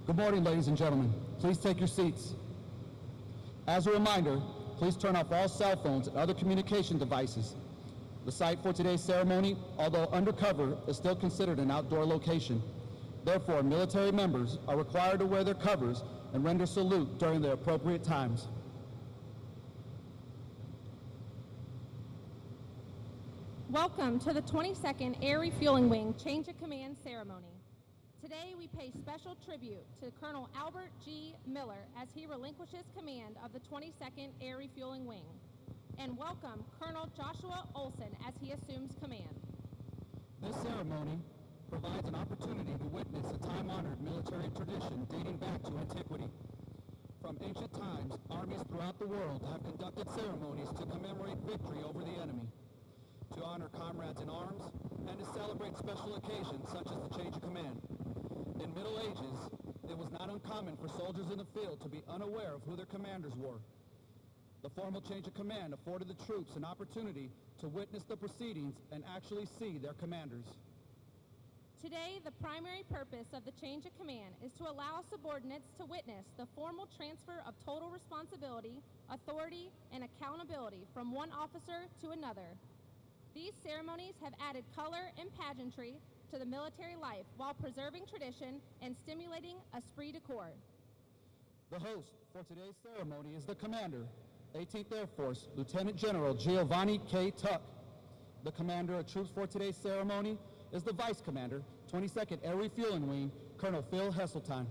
Good morning, ladies and gentlemen. Please take your seats. As a reminder, please turn off all cell phones and other communication devices. The site for today's ceremony, although undercover, is still considered an outdoor location. Therefore, military members are required to wear their covers and render salute during their appropriate times. Welcome to the 22nd Air Refueling Wing Change of Command ceremony. Today we pay special tribute to Colonel Albert G. Miller as he relinquishes command of the 22nd Air Refueling Wing, and welcome Colonel Joshua Olson as he assumes command. This ceremony provides an opportunity to witness a time-honored military tradition dating back to antiquity. From ancient times, armies throughout the world have conducted ceremonies to commemorate victory over the enemy, to honor comrades in arms, and to celebrate special occasions such as the change of command. In Middle Ages, it was not uncommon for soldiers in the field to be unaware of who their commanders were. The formal change of command afforded the troops an opportunity to witness the proceedings and actually see their commanders. Today, the primary purpose of the change of command is to allow subordinates to witness the formal transfer of total responsibility, authority, and accountability from one officer to another. These ceremonies have added color and pageantry to the military life while preserving tradition and stimulating esprit de corps. The host for today's ceremony is the commander, 18th Air Force, Lieutenant General Giovanni K. Tuck. The commander of troops for today's ceremony is the vice commander, 22nd Air Refueling Wing, Colonel Phil Hesseltine.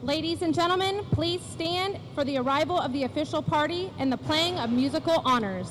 Ladies and gentlemen, please stand for the arrival of the official party and the playing of musical honors.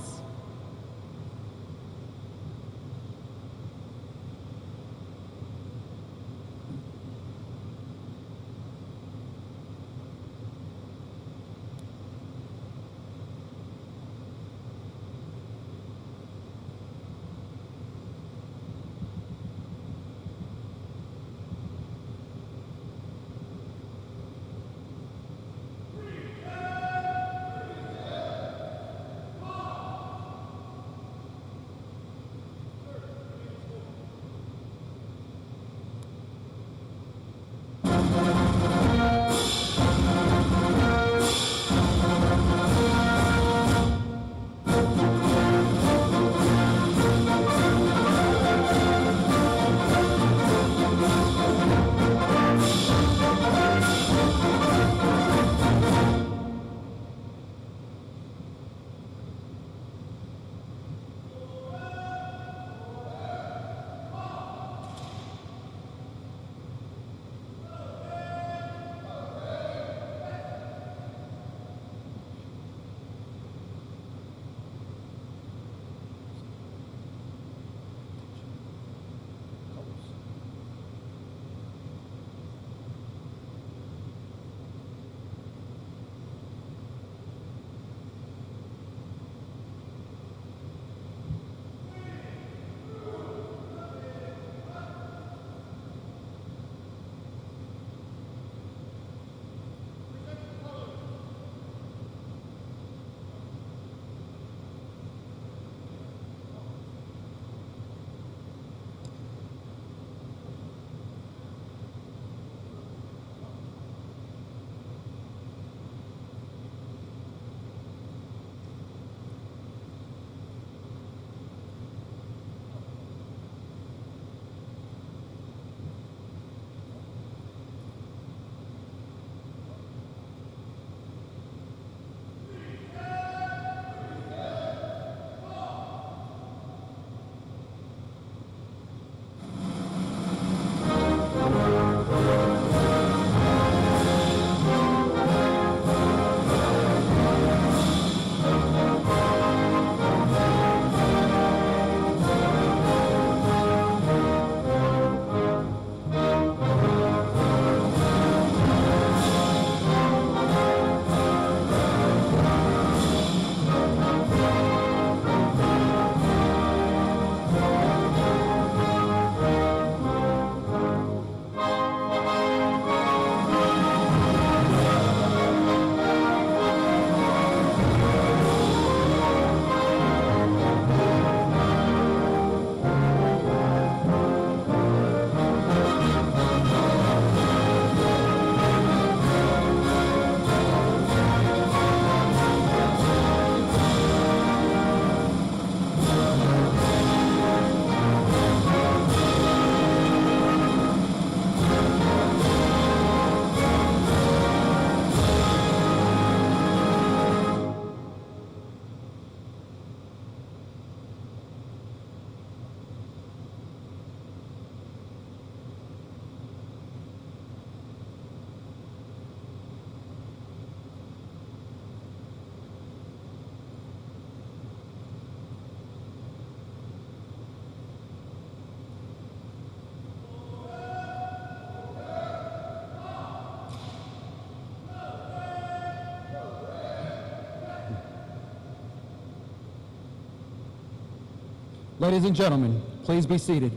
Ladies and gentlemen, please be seated.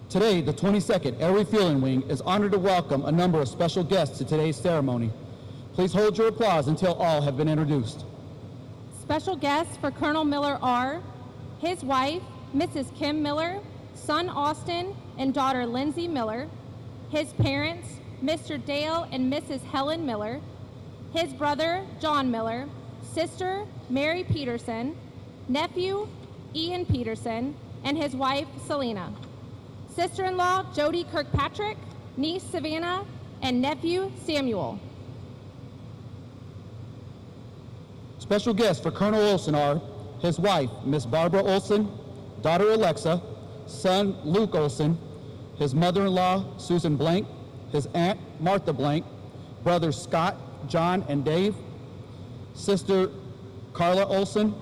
Today, the 22nd Air Refueling Wing is honored to welcome a number of special guests to today's ceremony. Please hold your applause until all have been introduced. Special guests for Colonel Miller are his wife, Mrs. Kim Miller, son Austin, and daughter Lindsay Miller, his parents, Mr. Dale and Mrs. Helen Miller, his brother, John Miller, sister, Mary Peterson, nephew, Ian Peterson, and his wife, Selena, sister-in-law, Jody Kirkpatrick, niece, Savannah, and nephew, Samuel. Special guests for Colonel Olson are his wife, Miss Barbara Olson, daughter Alexa, son Luke Olson, his mother-in-law, Susan Blank, his aunt, Martha Blank, brothers Scott, John, and Dave, sister Carla Olson,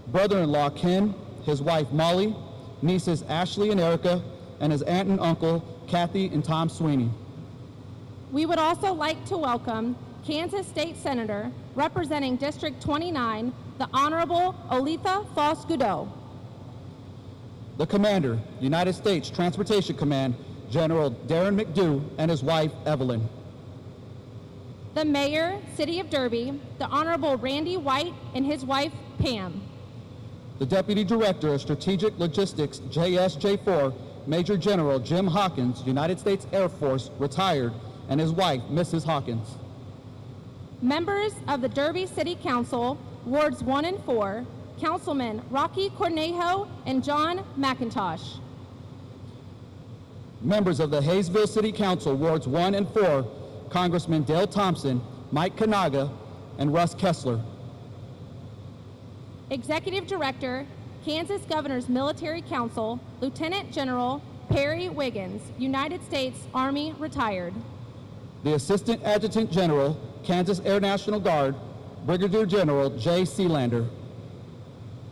brother-in-law Ken, his wife Molly, nieces Ashley and Erica, and his aunt and uncle, Kathy and Tom Sweeney. We would also like to welcome Kansas State Senator, representing District 29, the Honorable Olitha Foss-Goudot. The Commander, United States Transportation Command, General Darren McDew, and his wife, Evelyn. The Mayor, City of Derby, the Honorable Randy White, and his wife, Pam. The Deputy Director of Strategic Logistics, JSJ4, Major General Jim Hawkins, United States Air Force, retired, and his wife, Mrs. Hawkins. Members of the Derby City Council, Wards 1 and 4, Councilman Rocky Cornejo and John McIntosh. Members of the Hayesville City Council, Wards 1 and 4, Congressman Dale Thompson, Mike Kanaga, and Russ Kessler. Executive Director, Kansas Governor's Military Council, Lieutenant General Perry Wiggins, United States Army, retired. The Assistant Adjutant General, Kansas Air National Guard, Brigadier General J. Sealander.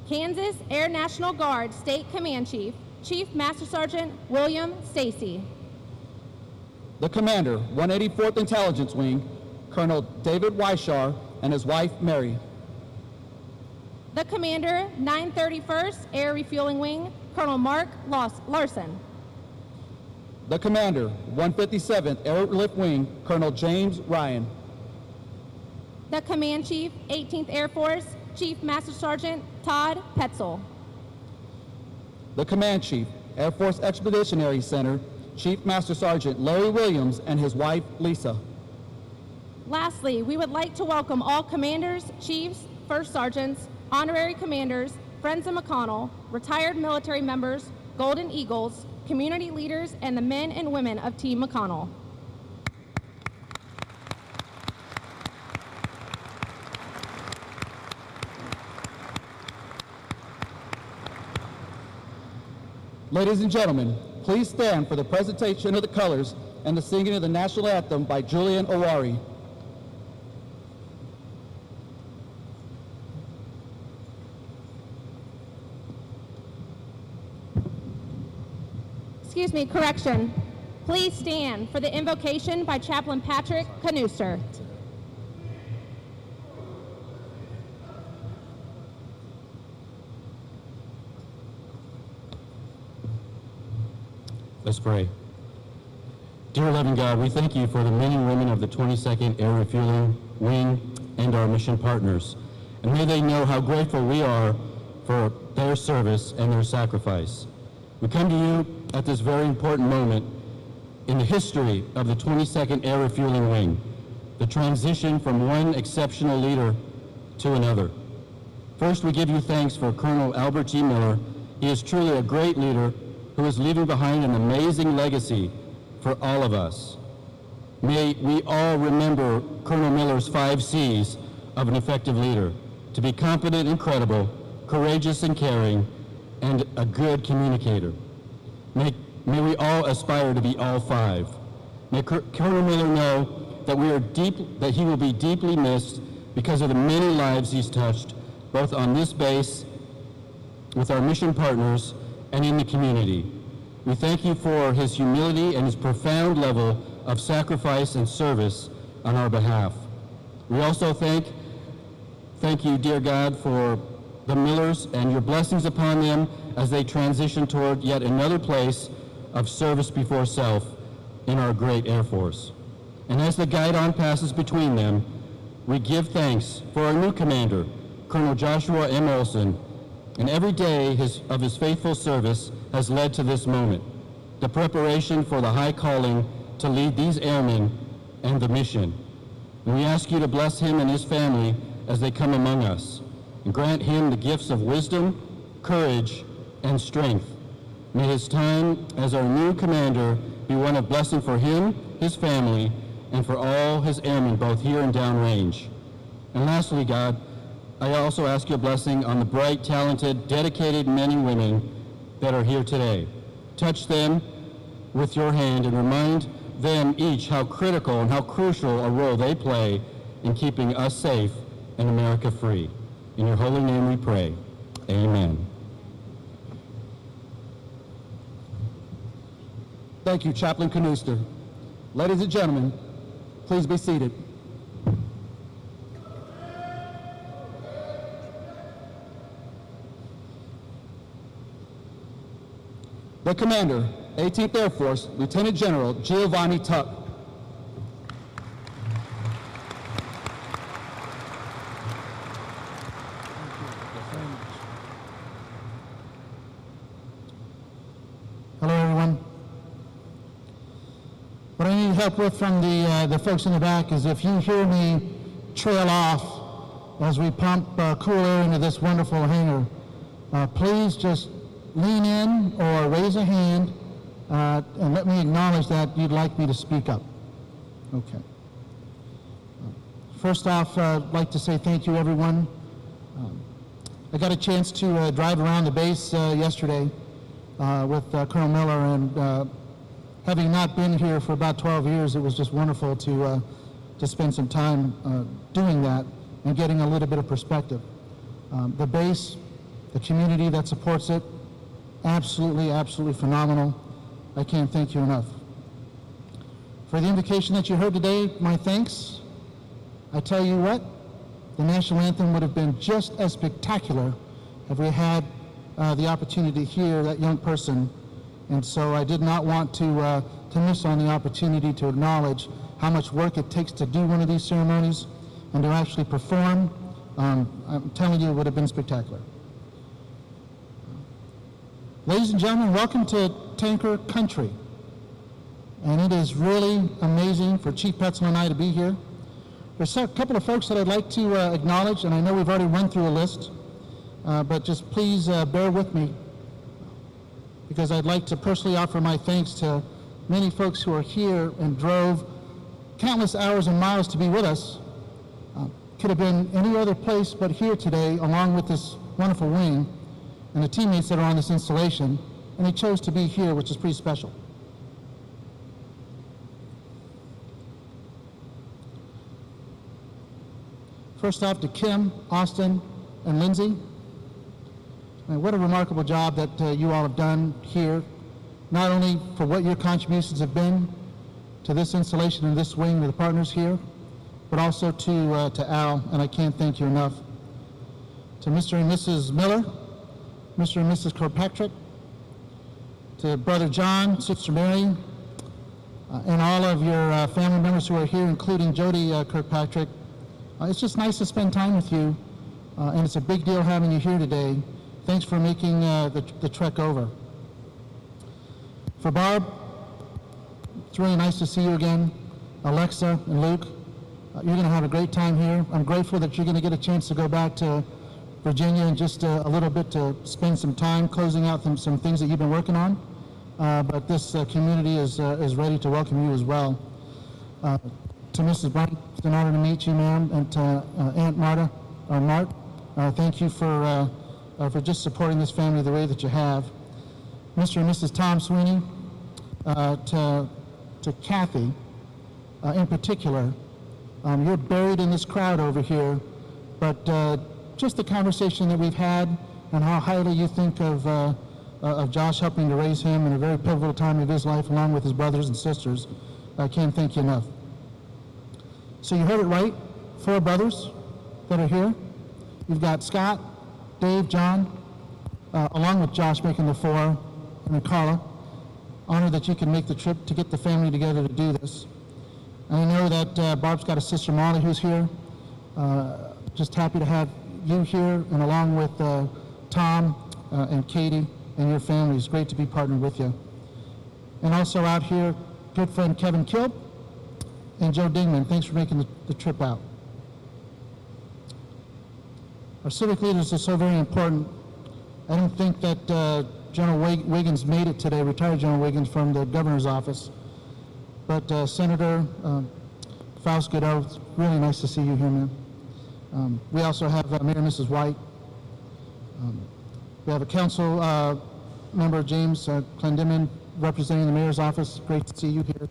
Kansas Air National Guard State Command Chief, Chief Master Sergeant William Stacy. The Commander, 184th Intelligence Wing, Colonel David Weishar, and his wife, Mary. The Commander, 931st Air Refueling Wing, Colonel Mark Larson. The Commander, 157th Airlift Wing, Colonel James Ryan. The Command Chief, 18th Air Force, Chief Master Sergeant Todd Petzel. The Command Chief, Air Force Expeditionary Center, Chief Master Sergeant Larry Williams and his wife, Lisa. Lastly, we would like to welcome all commanders, chiefs, first sergeants, honorary commanders, friends of McConnell, retired military members, Golden Eagles, community leaders, and the men and women of Team McConnell. Ladies and gentlemen, please stand for the presentation of the colors and the singing of the national anthem by Julian Owari. Excuse me, correction. Please stand for the invocation by Chaplain Patrick Canuster. Let's pray. Dear loving God, we thank you for the men and women of the 22nd Air Refueling Wing and our mission partners. And may they know how grateful we are for their service and their sacrifice. We come to you at this very important moment in the history of the 22nd Air Refueling Wing, the transition from one exceptional leader to another. First, we give you thanks for Colonel Albert G. Miller. He is truly a great leader who is leaving behind an amazing legacy for all of us. May we all remember Colonel Miller's 5 C's of an effective leader: to be competent and credible, courageous and caring, and a good communicator. May we all aspire to be all 5. May Colonel Miller know that he will be deeply missed because of the many lives he's touched, both on this base, with our mission partners, and in the community. We thank you for his humility and his profound level of sacrifice and service on our behalf. We also thank you, dear God, for the Millers and your blessings upon them as they transition toward yet another place of service before self in our great Air Force. And as the guidon passes between them, we give thanks for our new commander, Colonel Joshua M. Olson, and every day of his faithful service has led to this moment, the preparation for the high calling to lead these airmen and the mission. And we ask you to bless him and his family as they come among us, and grant him the gifts of wisdom, courage, and strength. May his time as our new commander be one of blessing for him, his family, and for all his airmen, both here and downrange. And lastly, God, I also ask your blessing on the bright, talented, dedicated men and women that are here today. Touch them with your hand and remind them each how critical and how crucial a role they play in keeping us safe and America free. In your holy name we pray. Amen. Thank you, Chaplain Canuster. Ladies and gentlemen, please be seated. The Commander, 18th Air Force, Lieutenant General Giovanni Tuck. Hello, everyone. What I need help with from the folks in the back is if you hear me trail off as we pump cool air into this wonderful hangar, please just lean in or raise a hand and let me acknowledge that you'd like me to speak up. Okay. First off, I'd like to say thank you, everyone. I got a chance to drive around the base yesterday with Colonel Miller, and having not been here for about 12 years, it was just wonderful to spend some time doing that and getting a little bit of perspective. The base, the community that supports it, absolutely, absolutely phenomenal. I can't thank you enough. For the invocation that you heard today, my thanks. I tell you what, the national anthem would have been just as spectacular if we had the opportunity to hear that young person. And so I did not want to miss on the opportunity to acknowledge how much work it takes to do one of these ceremonies and to actually perform. I'm telling you, it would have been spectacular. Ladies and gentlemen, welcome to Tanker Country. And it is really amazing for Chief Petzel and I to be here. There's a couple of folks that I'd like to acknowledge, and I know we've already run through a list, but just please bear with me, because I'd like to personally offer my thanks to many folks who are here and drove countless hours and miles to be with us. Could have been any other place but here today, along with this wonderful wing and the teammates that are on this installation, and they chose to be here, which is pretty special. First off, to Kim, Austin, and Lindsay. What a remarkable job that you all have done here, not only for what your contributions have been to this installation and this wing with the partners here, but also to Al, and I can't thank you enough. To Mr. and Mrs. Miller, Mr. and Mrs. Kirkpatrick, to Brother John, Sister Mary, and all of your family members who are here, including Jody Kirkpatrick. It's just nice to spend time with you, and it's a big deal having you here today. Thanks for making the trek over. For Barb, it's really nice to see you again. Alexa and Luke, you're going to have a great time here. I'm grateful that you're going to get a chance to go back to Virginia in just a little bit to spend some time closing out some things that you've been working on. But this community is ready to welcome you as well. To Mrs. Bryant, it's an honor to meet you, ma'am, and to Aunt Mart, thank you for just supporting this family the way that you have. Mr. and Mrs. Tom Sweeney, to Kathy, in particular, you're buried in this crowd over here, but just the conversation that we've had and how highly you think of Josh helping to raise him in a very pivotal time of his life along with his brothers and sisters, I can't thank you enough. So you heard it right, 4 brothers that are here. You've got Scott, Dave, John, along with Josh making the 4, and then Carla. Honored that you can make the trip to get the family together to do this. I know that Barb's got a sister Molly who's here. Just happy to have you here, and along with Tom and Katie and your family. It's great to be partnered with you. And also out here, good friend Kevin Kilp and Joe Dingman. Thanks for making the trip out. Our civic leaders are so very important. I don't think that General Wiggins made it today, retired General Wiggins from the governor's office. But Senator Faust Godot, it's really nice to see you here, man. We also have Mayor and Mrs. White. We have a council member, James Clendeman, representing the mayor's office. Great to see you here.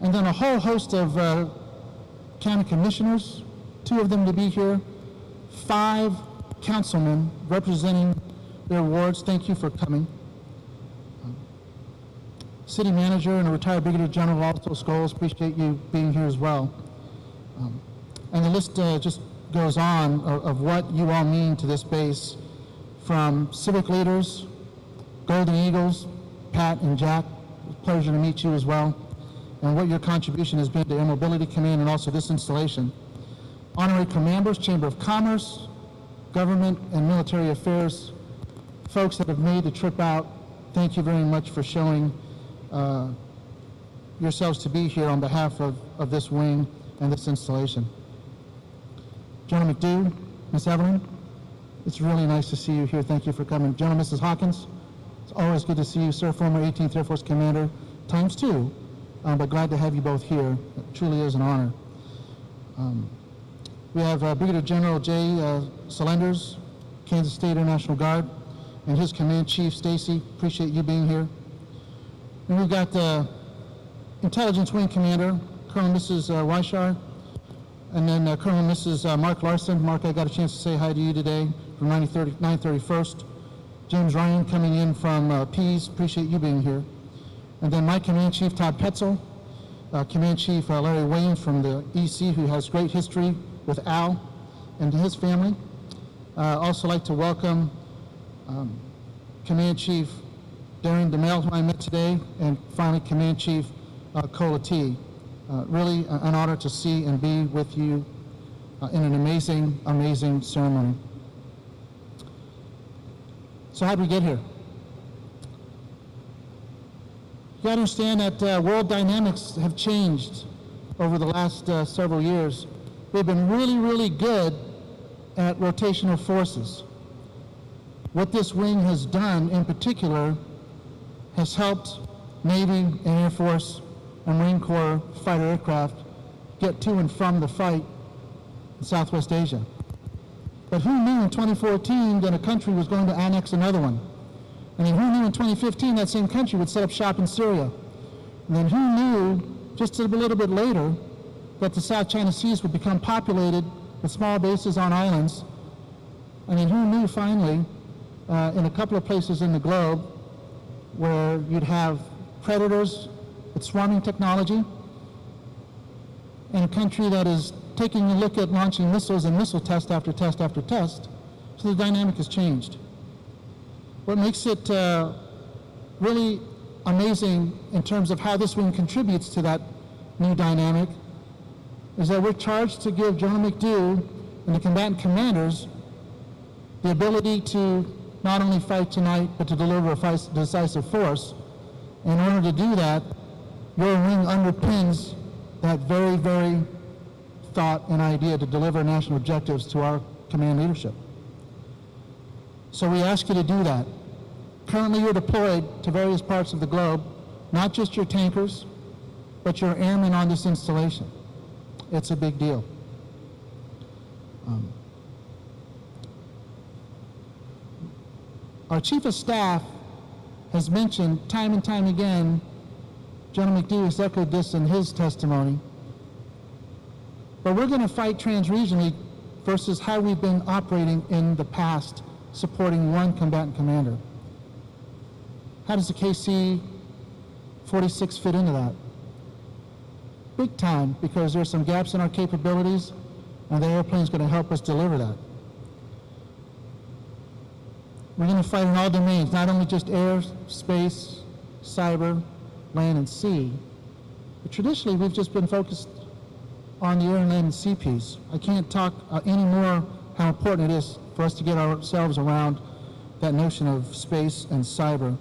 And then a whole host of county commissioners, 2 of them to be here, 5 councilmen representing their wards. Thank you for coming. City manager and a retired brigadier general, also Scholes, appreciate you being here as well. And the list just goes on of what you all mean to this base, from civic leaders, Golden Eagles, Pat and Jack. It's a pleasure to meet you as well, and what your contribution has been to Air Mobility Command and also this installation. Honorary commanders, Chamber of Commerce, Government and Military Affairs, folks that have made the trip out, thank you very much for showing yourselves to be here on behalf of this wing and this installation. General McDew, Miss Evelyn, it's really nice to see you here. Thank you for coming. General Mrs. Hawkins, it's always good to see you, sir, former 18th Air Force Commander, ×2, but glad to have you both here. It truly is an honor. We have Brigadier General Jay Solenders, Kansas State Air National Guard, and his Command Chief, Stacy. Appreciate you being here. And we've got the Intelligence Wing Commander, Colonel and Mrs. Weishar, and then Colonel and Mrs. Mark Larson. Mark, I got a chance to say hi to you today from 931st. James Ryan coming in from Pease. Appreciate you being here. And then my Command Chief, Todd Petzel, Command Chief Larry Williams from the EC, who has great history with Al and his family. Also like to welcome Command Chief Darren DeMel, who I met today, and finally Command Chief Cola T. Really an honor to see and be with you in an amazing, amazing ceremony. So how did we get here? You gotta understand that world dynamics have changed over the last several years. We've been really, really good at rotational forces. What this wing has done in particular has helped Navy and Air Force and Marine Corps fighter aircraft get to and from the fight in Southwest Asia. But who knew in 2014 that a country was going to annex another one? And then who knew in 2015 that same country would set up shop in Syria? And then who knew just a little bit later that the South China Seas would become populated with small bases on islands? I mean, who knew finally in a couple of places in the globe where you'd have predators with swarming technology, in a country that is taking a look at launching missiles and missile test after test after test. So the dynamic has changed. What makes it really amazing in terms of how this wing contributes to that new dynamic is that we're charged to give General McDew and the combatant commanders the ability to not only fight tonight, but to deliver a decisive force. In order to do that, your wing underpins that very, very thought and idea to deliver national objectives to our command leadership. So we ask you to do that. Currently you're deployed to various parts of the globe, not just your tankers, but your airmen on this installation. It's a big deal. Our Chief of Staff has mentioned time and time again, General McDew has echoed this in his testimony, but we're going to fight transregionally versus how we've been operating in the past, supporting one combatant commander. How does the KC-46 fit into that? big time, because there's some gaps in our capabilities, and the airplane is going to help us deliver that. We're going to fight in all domains, not only just air, space, cyber, land, and sea. But traditionally, we've just been focused on the air and land and sea piece. I can't talk any more how important it is for us to get ourselves around that notion of space and cyber.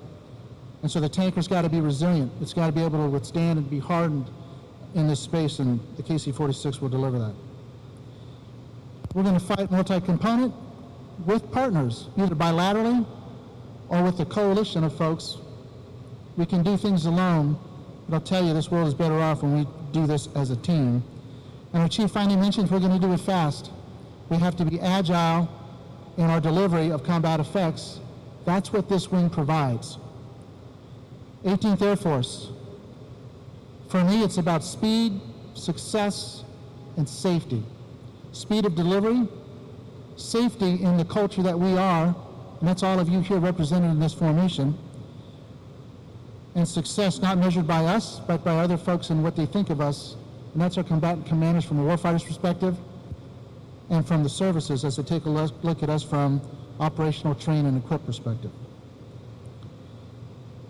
And so the tanker's got to be resilient. It's got to be able to withstand and be hardened in this space, and the KC-46 will deliver that. We're going to fight multi-component with partners, either bilaterally or with a coalition of folks. We can do things alone, but I'll tell you, this world is better off when we do this as a team. And our chief finally mentioned we're going to do it fast. We have to be agile in our delivery of combat effects. That's what this wing provides. 18th Air Force. For me, it's about speed, success, and safety. Speed of delivery, safety in the culture that we are, and that's all of you here represented in this formation, and success not measured by us, but by other folks and what they think of us, and that's our combatant commanders from a warfighter's perspective, and from the services as they take a look at us from operational train and equip perspective.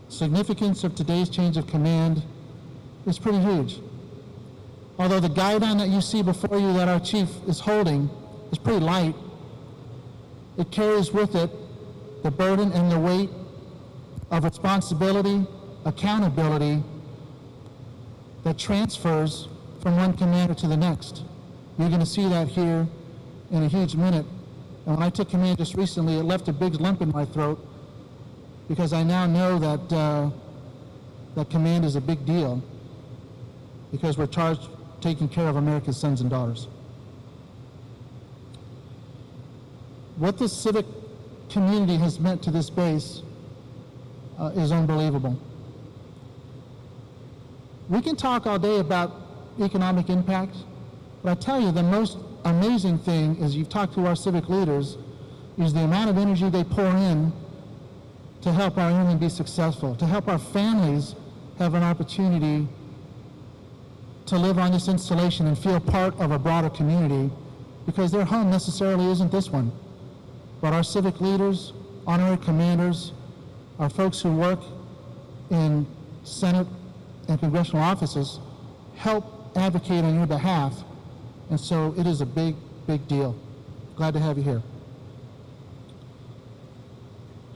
Significance of today's change of command is pretty huge. Although the guidon that you see before you that our chief is holding is pretty light, it carries with it the burden and the weight of responsibility, accountability that transfers from one commander to the next. You're going to see that here in a huge minute. And when I took command just recently, it left a big lump in my throat, because I now know that that command is a big deal, because we're charged taking care of America's sons and daughters. What the civic community has meant to this base is unbelievable. We can talk all day about economic impact, but I tell you, the most amazing thing is, you've talked to our civic leaders, is the amount of energy they pour in to help our airmen be successful, to help our families have an opportunity to live on this installation and feel part of a broader community, because their home necessarily isn't this one. But our civic leaders, honorary commanders, our folks who work in Senate and congressional offices help advocate on your behalf. And so it is a big, big deal. Glad to have you here.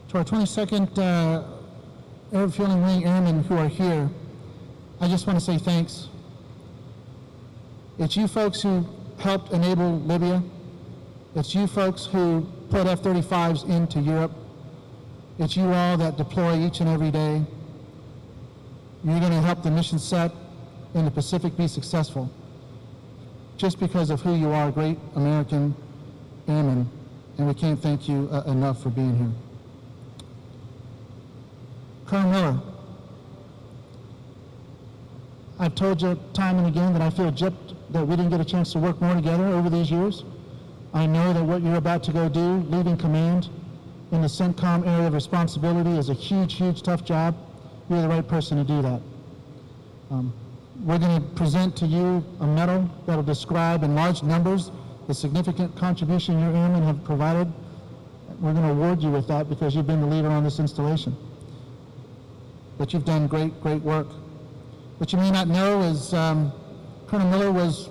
To our 22nd Air Refueling Wing Airmen who are here, I just want to say thanks. It's you folks who helped enable Libya. It's you folks who put F-35s into Europe. It's you all that deploy each and every day. You're going to help the mission set in the Pacific be successful, just because of who you are, great American airmen, and we can't thank you enough for being here. Colonel Miller, I've told you time and again that I feel gypped that we didn't get a chance to work more together over these years. I know that what you're about to go do, leading command in the CENTCOM area of responsibility, is a huge, huge, tough job. You're the right person to do that. We're going to present to you a medal that will describe in large numbers the significant contribution your airmen have provided. We're going to award you with that because you've been the leader on this installation. But you've done great, great work. What you may not know is Colonel Miller was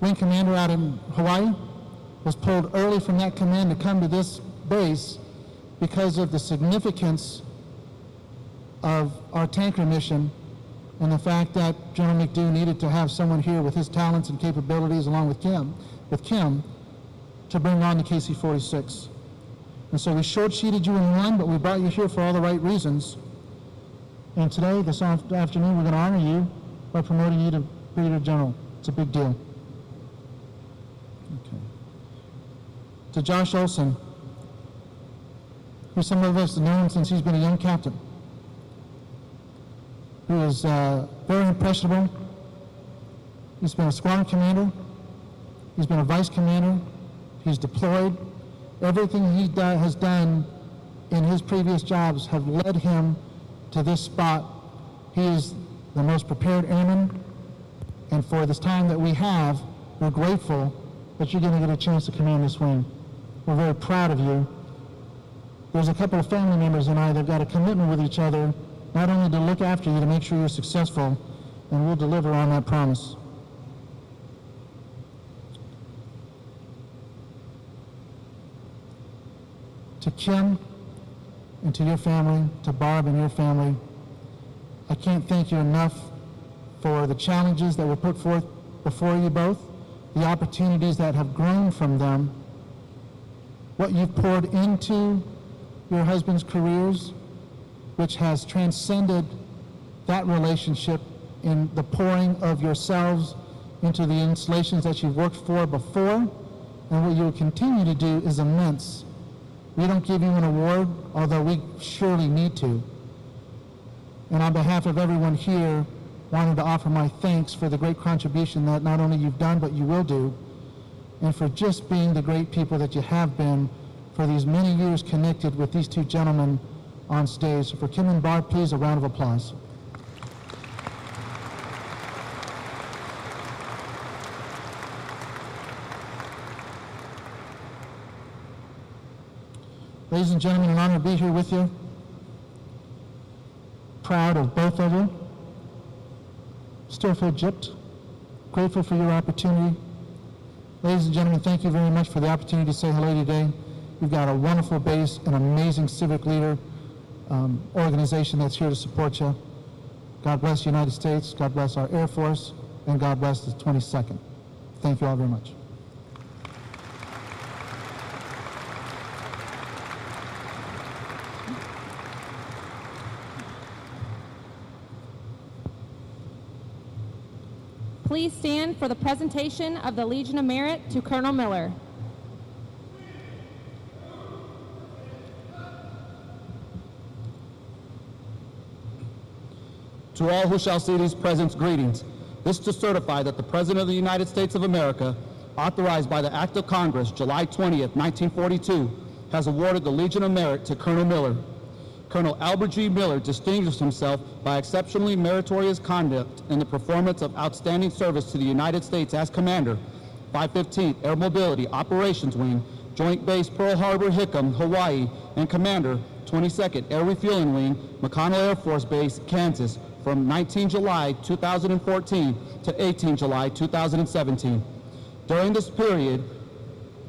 wing commander out in Hawaii, was pulled early from that command to come to this base because of the significance of our tanker mission and the fact that General McDough needed to have someone here with his talents and capabilities, along with Kim, to bring on the KC-46. And so we short-sheeted you in one, but we brought you here for all the right reasons. And today, this afternoon, we're going to honor you by promoting you to Brigadier General. It's a big deal. Okay. To Josh Olson, who some of us have known since he's been a young captain, who is very impressionable. He's been a squadron commander. He's been a vice commander. He's deployed. Everything he has done in his previous jobs have led him to this spot. He is the most prepared airman And for this time that we have, we're grateful that you're going to get a chance to command this wing. We're very proud of you. There's a couple of family members and I that have got a commitment with each other, not only to look after you, to make sure you're successful, and we'll deliver on that promise. To Kim and to your family, to Barb and your family, I can't thank you enough for the challenges that were put forth before you both, the opportunities that have grown from them, what you've poured into your husbands' careers, which has transcended that relationship in the pouring of yourselves into the installations that you've worked for before, and what you will continue to do is immense. We don't give you an award, although we surely need to. And on behalf of everyone here, wanted to offer my thanks for the great contribution that not only you've done, but you will do, and for just being the great people that you have been for these many years connected with these two gentlemen on stage. So for Kim and Barb, please, a round of applause. Ladies and gentlemen, an honor to be here with you. Proud of both of you. Still feel gypped. Grateful for your opportunity. Ladies and gentlemen, thank you very much for the opportunity to say hello today. We've got a wonderful base, an amazing civic leader organization that's here to support you. God bless the United States, God bless our Air Force, and God bless the 22nd. Thank you all very much. Please stand for the presentation of the Legion of Merit to Colonel Miller. To all who shall see these presents, greetings. This to certify that the President of the United States of America, authorized by the Act of Congress, July 20th, 1942, has awarded the Legion of Merit to Colonel Miller. Colonel Albert G. Miller distinguished himself by exceptionally meritorious conduct in the performance of outstanding service to the United States as Commander, 515th Air Mobility Operations Wing, Joint Base Pearl Harbor, Hickam, Hawaii, and Commander, 22nd Air Refueling Wing, McConnell Air Force Base, Kansas, from 19 July 2014 to 18 July 2017. During this period,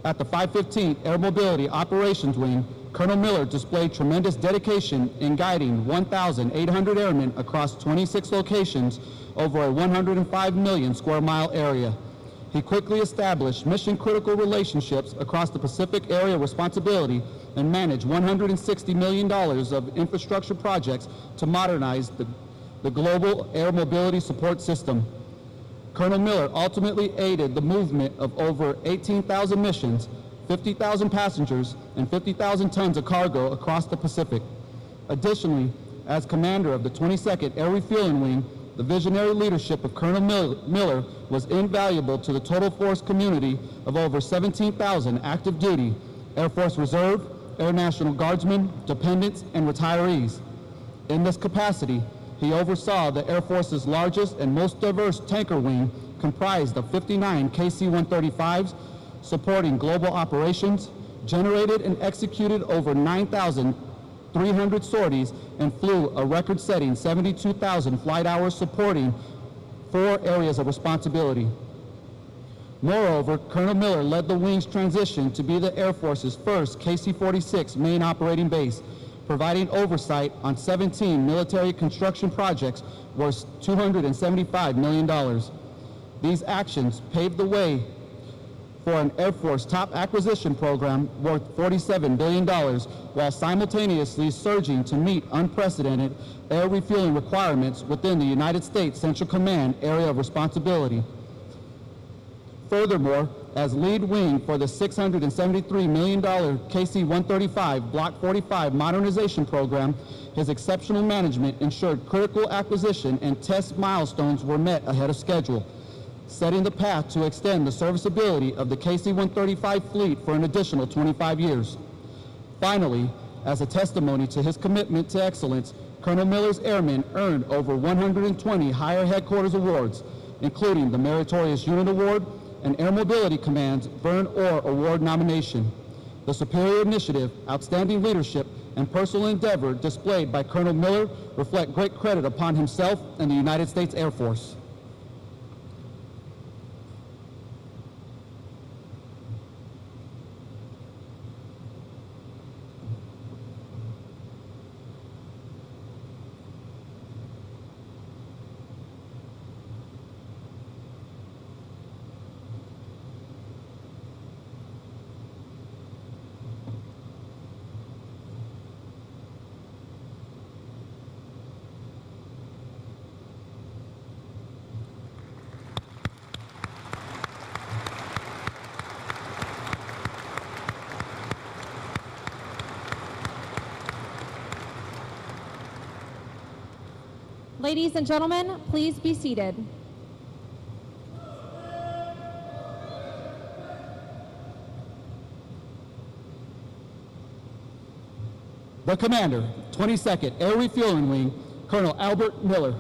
at the 515th Air Mobility Operations Wing, Colonel Miller displayed tremendous dedication in guiding 1,800 airmen across 26 locations over a 105 million square mile area. He quickly established mission-critical relationships across the Pacific area responsibility and managed $160 million of infrastructure projects to modernize the global air mobility support system. Colonel Miller ultimately aided the movement of over 18,000 missions, 50,000 passengers, and 50,000 tons of cargo across the Pacific. Additionally, as commander of the 22nd Air Refueling Wing, the visionary leadership of Colonel Miller was invaluable to the total force community of over 17,000 active duty, Air Force Reserve, Air National Guardsmen, dependents, and retirees. In this capacity, he oversaw the Air Force's largest and most diverse tanker wing, comprised of 59 KC-135s, supporting global operations, generated and executed over 9,300 sorties, and flew a record-setting 72,000 flight hours, supporting 4 areas of responsibility. Moreover, Colonel Miller led the wing's transition to be the Air Force's first KC-46 main operating base, providing oversight on 17 military construction projects worth $275 million. These actions paved the way for an Air Force top acquisition program worth $47 billion, while simultaneously surging to meet unprecedented air refueling requirements within the United States Central Command area of responsibility. Furthermore, as lead wing for the $673 million KC-135 Block 45 modernization program, his exceptional management ensured critical acquisition and test milestones were met ahead of schedule, setting the path to extend the serviceability of the KC-135 fleet for an additional 25 years. Finally, as a testimony to his commitment to excellence, Colonel Miller's airmen earned over 120 higher headquarters awards, including the Meritorious Unit Award and Air Mobility Command's Burn Ore Award nomination. The superior initiative, outstanding leadership, and personal endeavor displayed by Colonel Miller reflect great credit upon himself and the United States Air Force. Ladies and gentlemen, please be seated. The Commander, 22nd Air Refueling Wing, Colonel Albert Miller.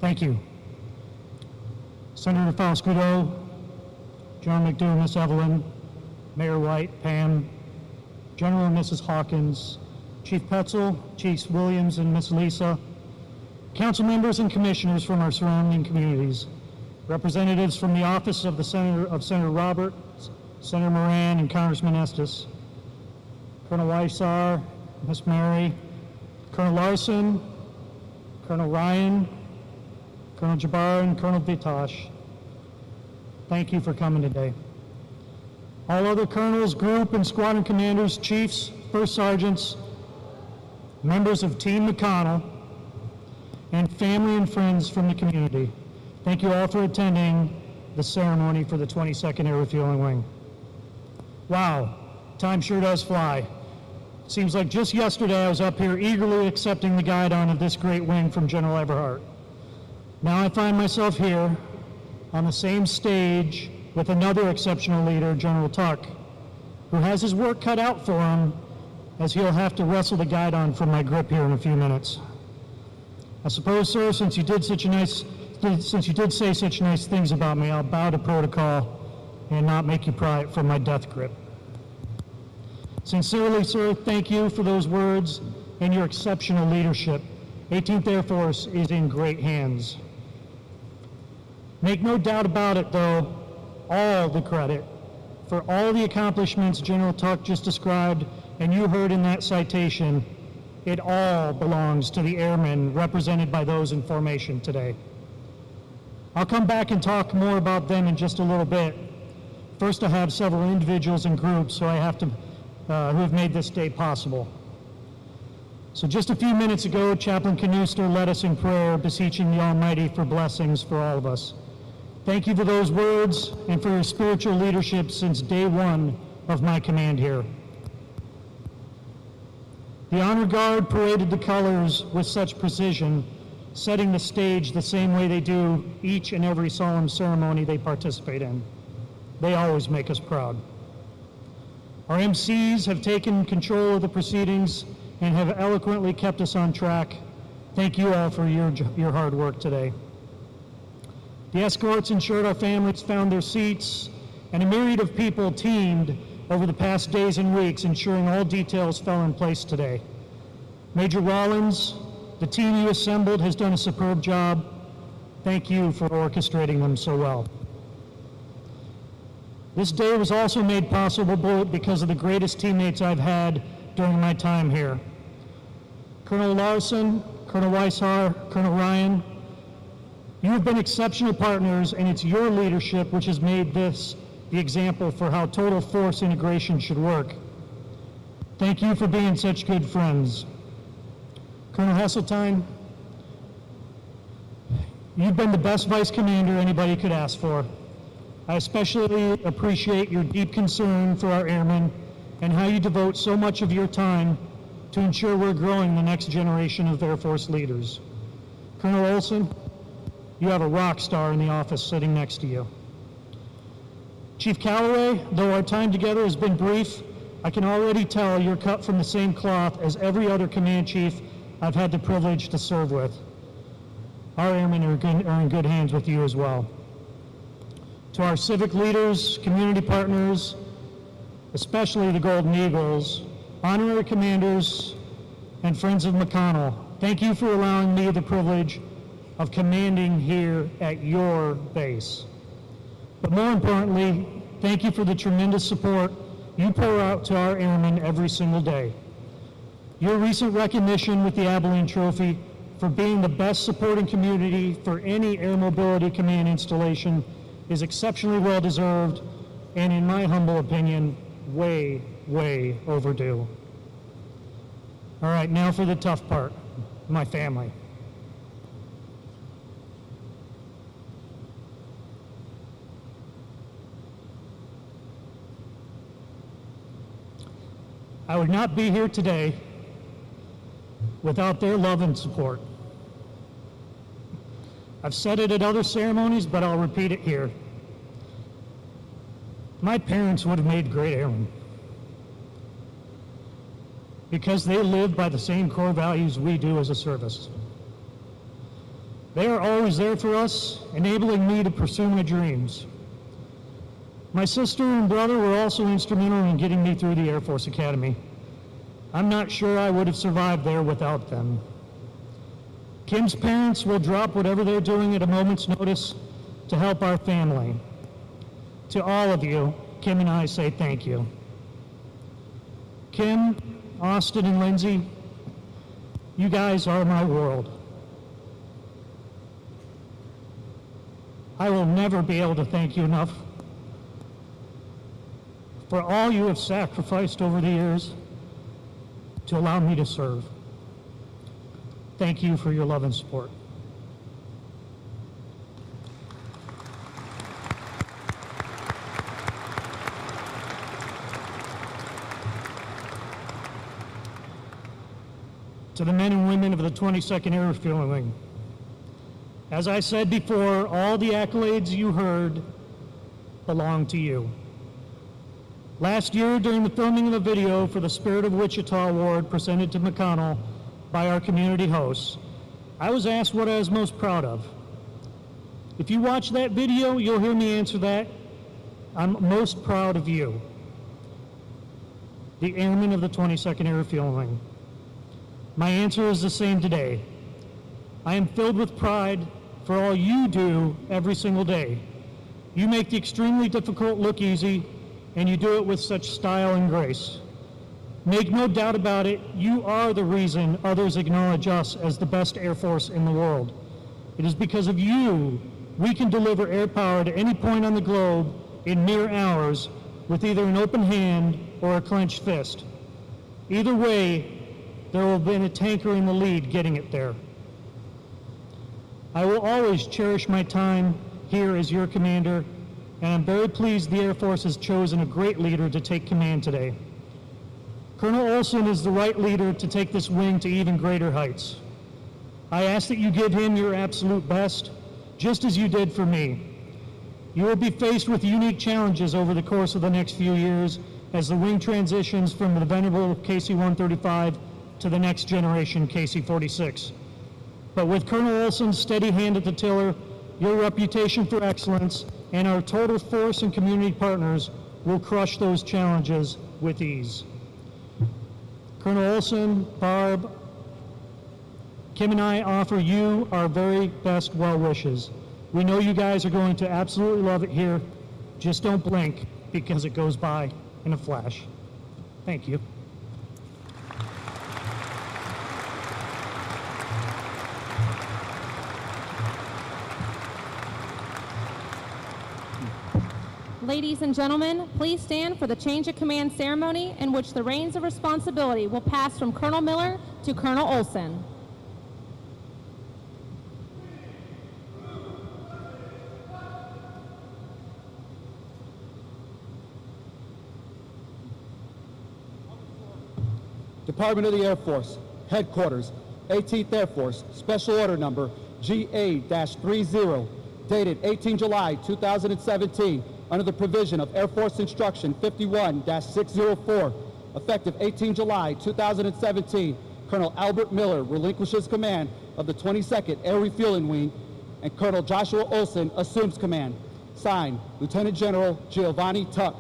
Thank you. Senator Foscudo, General McDougall, Miss Evelyn, Mayor White, Pam, General and Mrs. Hawkins, Chief Petzel, Chiefs Williams and Miss Lisa, council members and commissioners from our surrounding communities, representatives from the office of Senator Roberts, Senator Moran, and Congressman Estes, Colonel Weissar, Miss Mary, Colonel Larson, Colonel Ryan, Colonel Jabbar, and Colonel Vitosh. Thank you for coming today. All other colonels, group and squadron commanders, chiefs, first sergeants, members of Team McConnell, and family and friends from the community. Thank you all for attending the ceremony for the 22nd Air Refueling Wing. Wow, time sure does fly. Seems like just yesterday I was up here eagerly accepting the guidon of this great wing from General Everhart. Now I find myself here on the same stage with another exceptional leader, General Tuck, who has his work cut out for him as he'll have to wrestle the guidon from my grip here in a few minutes. I suppose, sir, since you did say such nice things about me, I'll bow to protocol and not make you pry it from my death grip. Sincerely, sir, thank you for those words and your exceptional leadership. 18th Air Force is in great hands. Make no doubt about it, though, all the credit for all the accomplishments General Tuck just described and you heard in that citation, it all belongs to the airmen represented by those in formation today. I'll come back and talk more about them in just a little bit. First, I have several individuals and groups who have made this day possible. So just a few minutes ago, Chaplain Canuster led us in prayer, beseeching the Almighty for blessings for all of us. Thank you for those words and for your spiritual leadership since day one of my command here. The Honor Guard paraded the colors with such precision, setting the stage the same way they do each and every solemn ceremony they participate in. They always make us proud. Our MCs have taken control of the proceedings and have eloquently kept us on track. Thank you all for your hard work today. The escorts ensured our families found their seats, and a myriad of people teamed over the past days and weeks, ensuring all details fell in place today. Major Rollins, the team you assembled has done a superb job. Thank you for orchestrating them so well. This day was also made possible because of the greatest teammates I've had during my time here. Colonel Larson, Colonel Weissar, Colonel Ryan, you have been exceptional partners, and it's your leadership which has made this the example for how total force integration should work. Thank you for being such good friends. Colonel Heseltine, you've been the best vice commander anybody could ask for. I especially appreciate your deep concern for our airmen and how you devote so much of your time to ensure we're growing the next generation of Air Force leaders. Colonel Olson, you have a rock star in the office sitting next to you. Chief Calloway, though our time together has been brief, I can already tell you're cut from the same cloth as every other command chief I've had the privilege to serve with. Our airmen are in good hands with you as well. To our civic leaders, community partners, especially the Golden Eagles, honorary commanders, and friends of McConnell, thank you for allowing me the privilege of commanding here at your base. But more importantly, thank you for the tremendous support you pour out to our airmen every single day. Your recent recognition with the Abilene Trophy for being the best supporting community for any Air Mobility Command installation is exceptionally well deserved and, in my humble opinion, way, way overdue. All right, now for the tough part, my family. I would not be here today without their love and support. I've said it at other ceremonies, but I'll repeat it here. My parents would have made great airmen because they live by the same core values we do as a service. They are always there for us, enabling me to pursue my dreams. My sister and brother were also instrumental in getting me through the Air Force Academy. I'm not sure I would have survived there without them. Kim's parents will drop whatever they're doing at a moment's notice to help our family. To all of you, Kim and I say thank you. Kim, Austin, and Lindsay, you guys are my world. I will never be able to thank you enough for all you have sacrificed over the years to allow me to serve. Thank you for your love and support. To the men and women of the 22nd Air Refueling Wing, as I said before, all the accolades you heard belong to you. Last year, during the filming of the video for the Spirit of Wichita Award presented to McConnell by our community hosts, I was asked what I was most proud of. If you watch that video, you'll hear me answer that. I'm most proud of you, the airmen of the 22nd Air Refueling Wing. My answer is the same today. I am filled with pride for all you do every single day. You make the extremely difficult look easy, and you do it with such style and grace. Make no doubt about it, you are the reason others acknowledge us as the best Air Force in the world. It is because of you we can deliver air power to any point on the globe in mere hours with either an open hand or a clenched fist. Either way, there will have been a tanker in the lead getting it there. I will always cherish my time here as your commander, and I'm very pleased the Air Force has chosen a great leader to take command today. Colonel Olson is the right leader to take this wing to even greater heights. I ask that you give him your absolute best, just as you did for me. You will be faced with unique challenges over the course of the next few years as the wing transitions from the venerable KC-135 to the next generation KC-46. But with Colonel Olson's steady hand at the tiller, your reputation for excellence and our total force and community partners will crush those challenges with ease. Colonel Olson, Barb, Kim and I offer you our very best well wishes. We know you guys are going to absolutely love it here. Just don't blink because it goes by in a flash. Thank you. Ladies and gentlemen, please stand for the change of command ceremony in which the reins of responsibility will pass from Colonel Miller to Colonel Olson. Department of the Air Force, Headquarters, 18th Air Force, Special Order Number GA-30, dated 18 July 2017, under the provision of Air Force Instruction 51-604, effective 18 July 2017, Colonel Albert Miller relinquishes command of the 22nd Air Refueling Wing, and Colonel Joshua Olson assumes command. Signed, Lieutenant General Giovanni Tuck.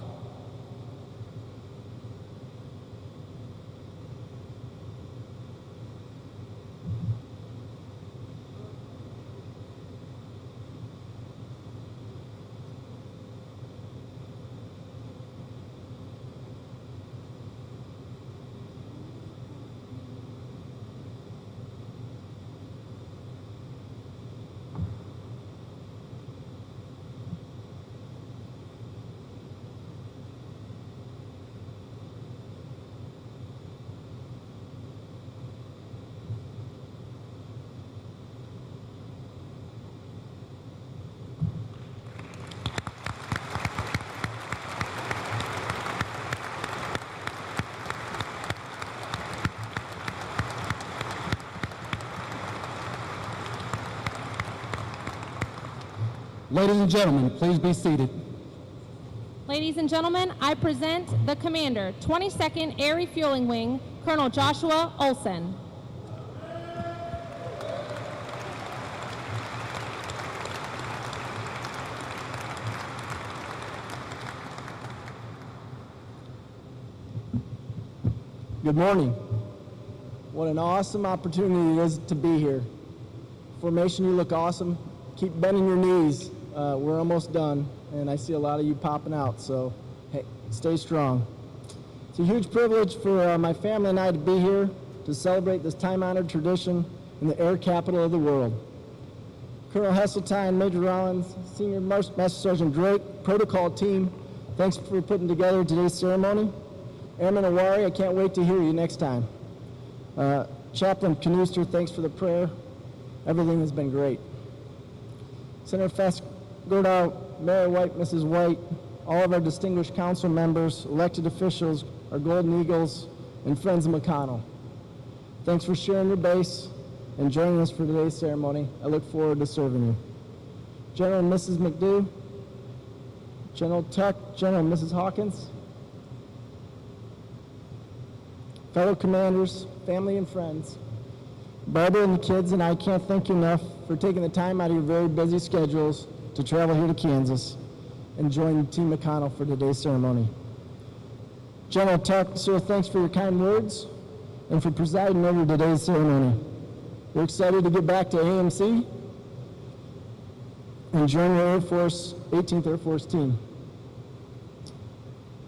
Ladies and gentlemen, please be seated. Ladies and gentlemen, I present the Commander, 22nd Air Refueling Wing, Colonel Joshua Olson. Good morning. What an awesome opportunity it is to be here. Formation, you look awesome. Keep bending your knees. We're almost done, and I see a lot of you popping out, so hey, stay strong. It's a huge privilege for my family and I to be here to celebrate this time-honored tradition in the air capital of the world. Colonel Heseltine, Major Rollins, Senior Master Sergeant Drake, protocol team, thanks for putting together today's ceremony. Airman Awari, I can't wait to hear you next time. Chaplain Canuster, thanks for the prayer. Everything has been great. Senator Fasgodow, Mayor White, Mrs. White, all of our distinguished council members, elected officials, our Golden Eagles, and friends of McConnell. Thanks for sharing your base and joining us for today's ceremony. I look forward to serving you. General and Mrs. McDough, General Tuck, General and Mrs. Hawkins, fellow commanders, family and friends, Barbara and the kids and I can't thank you enough for taking the time out of your very busy schedules to travel here to Kansas and join Team McConnell for today's ceremony. General Tuck, sir, thanks for your kind words and for presiding over today's ceremony. We're excited to get back to AMC and join your Air Force, 18th Air Force team.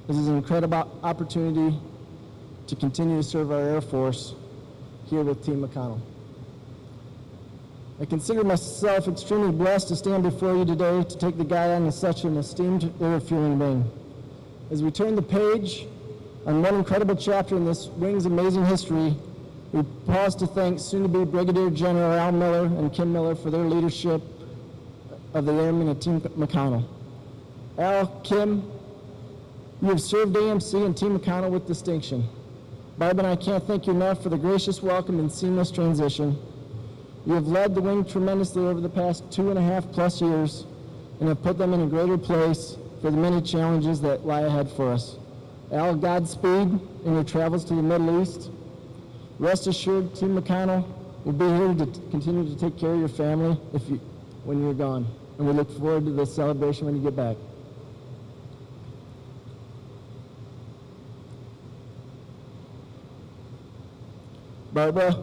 This is an incredible opportunity to continue to serve our Air Force here with Team McConnell. I consider myself extremely blessed to stand before you today to take the guidon of such an esteemed air refueling wing. As we turn the page on one incredible chapter in this wing's amazing history, we pause to thank soon-to-be Brigadier General Al Miller and Kim Miller for their leadership of the Airmen at Team McConnell. Al, Kim, you have served AMC and Team McConnell with distinction. Barb and I can't thank you enough for the gracious welcome and seamless transition. You have led the wing tremendously over the past 2.5+ years and have put them in a greater place for the many challenges that lie ahead for us. Al, Godspeed in your travels to the Middle East. Rest assured, Team McConnell will be here to continue to take care of your family when you're gone. And we look forward to the celebration when you get back. Barbara,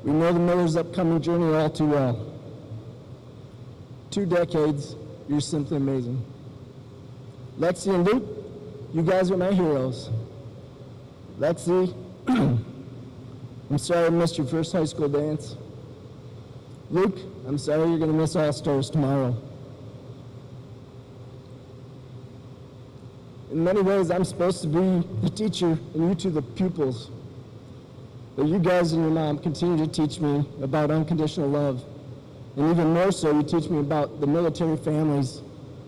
we know the Miller's upcoming journey all too well. 2 decades, you're simply amazing. Lexi and Luke, you guys are my heroes. Lexi, I'm sorry I missed your first high school dance. Luke, I'm sorry you're going to miss All-Stars tomorrow. In many ways, I'm supposed to be the teacher and you two the pupils. But you guys and your mom continue to teach me about unconditional love. And even more so, you teach me about the military families,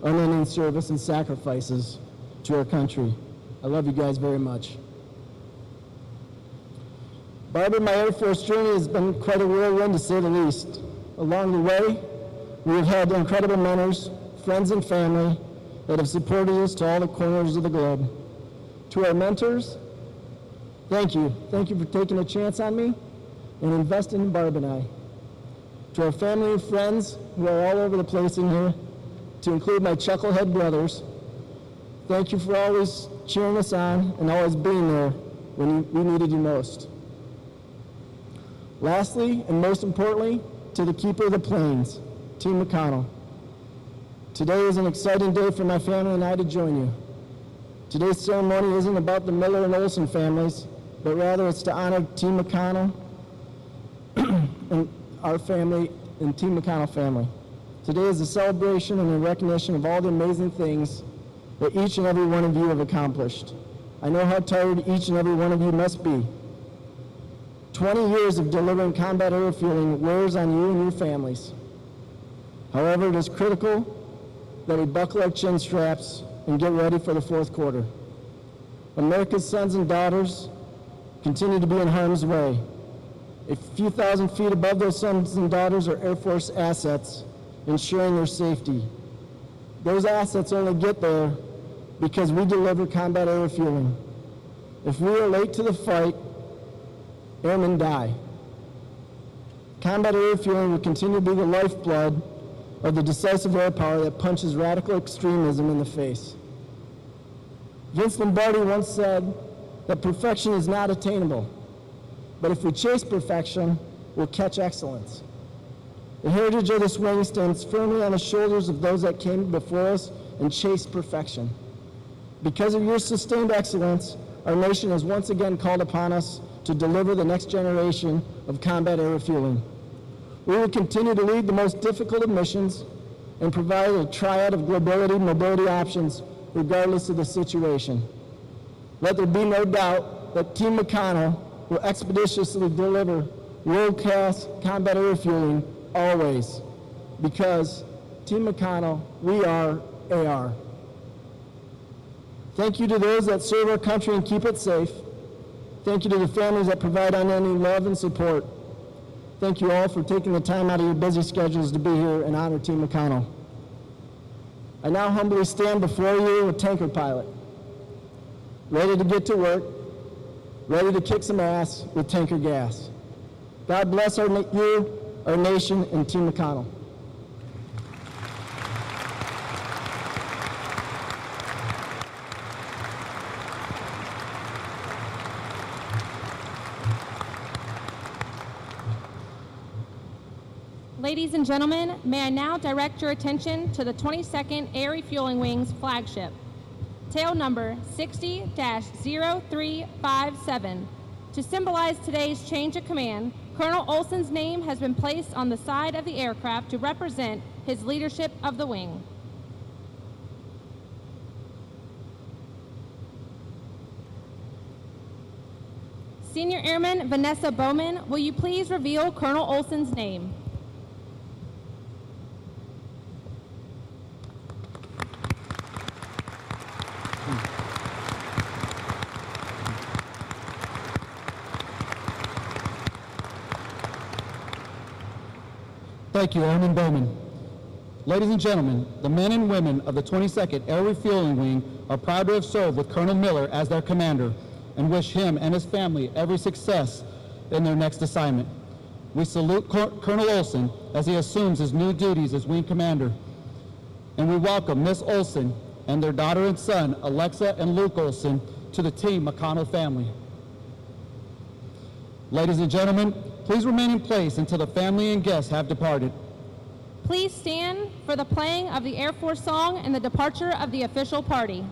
unending service and sacrifices to our country. I love you guys very much. Barbara, my Air Force journey has been quite a whirlwind to say the least. Along the way, we have had incredible mentors, friends and family, that have supported us to all the corners of the globe. To our mentors, thank you. Thank you for taking a chance on me and investing in Barb and I. To our family and friends who are all over the place in here, to include my chucklehead brothers, thank you for always cheering us on and always being there when we needed you most. Lastly, and most importantly, to the keeper of the plains, Team McConnell. Today is an exciting day for my family and I to join you. Today's ceremony isn't about the Miller and Olson families, but rather it's to honor Team McConnell and our family and Team McConnell family. Today is a celebration and a recognition of all the amazing things that each and every one of you have accomplished. I know how tired each and every one of you must be. 20 years of delivering combat air refueling wears on you and your families. However, it is critical that we buckle our chin straps and get ready for the fourth quarter. America's sons and daughters continue to be in harm's way. A few thousand feet above those sons and daughters are Air Force assets, ensuring their safety. Those assets only get there because we deliver combat air refueling. If we are late to the fight, airmen die. Combat air refueling will continue to be the lifeblood of the decisive air power that punches radical extremism in the face. Vince Lombardi once said that perfection is not attainable, but if we chase perfection, we'll catch excellence. The heritage of this wing stands firmly on the shoulders of those that came before us and chased perfection. Because of your sustained excellence, our nation has once again called upon us to deliver the next generation of combat air refueling. We will continue to lead the most difficult of missions and provide a triad of mobility options regardless of the situation. Let there be no doubt that Team McConnell will expeditiously deliver world-class combat air refueling always, because Team McConnell, we are AR. Thank you to those that serve our country and keep it safe. Thank you to the families that provide unending love and support. Thank you all for taking the time out of your busy schedules to be here and honor Team McConnell. I now humbly stand before you a tanker pilot, ready to get to work, ready to kick some ass with tanker gas. God bless you, our nation, and Team McConnell. Ladies and gentlemen, may I now direct your attention to the 22nd Air Refueling Wing's flagship, tail number 60-0357. To symbolize today's change of command, Colonel Olson's name has been placed on the side of the aircraft to represent his leadership of the wing. Senior Airman Vanessa Bowman, will you please reveal Colonel Olson's name? Thank you, Airman Bowman. Ladies and gentlemen, the men and women of the 22nd Air Refueling Wing are proud to have served with Colonel Miller as their commander and wish him and his family every success in their next assignment. We salute Colonel Olson as he assumes his new duties as wing commander, and we welcome Miss Olson and their daughter and son, Alexa and Luke Olson, to the Team McConnell family. Ladies and gentlemen, please remain in place until the family and guests have departed. Please stand for the playing of the Air Force song and the departure of the official party.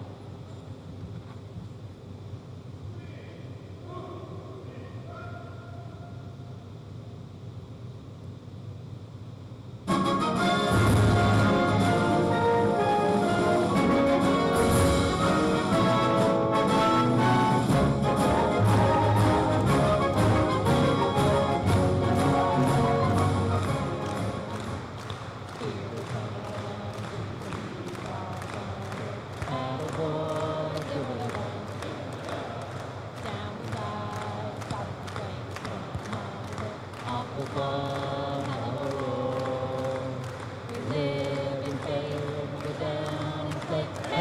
We live in faith, we're down in faith.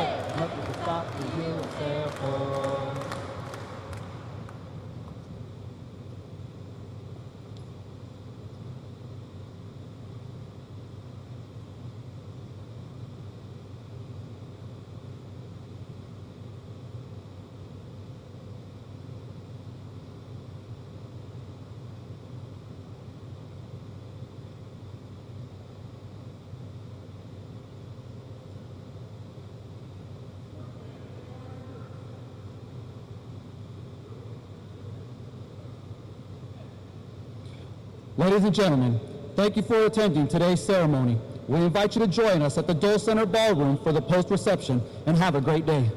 Ladies and gentlemen, thank you for attending today's ceremony. We invite you to join us at the Dole Center Ballroom for the post-reception, and have a great day.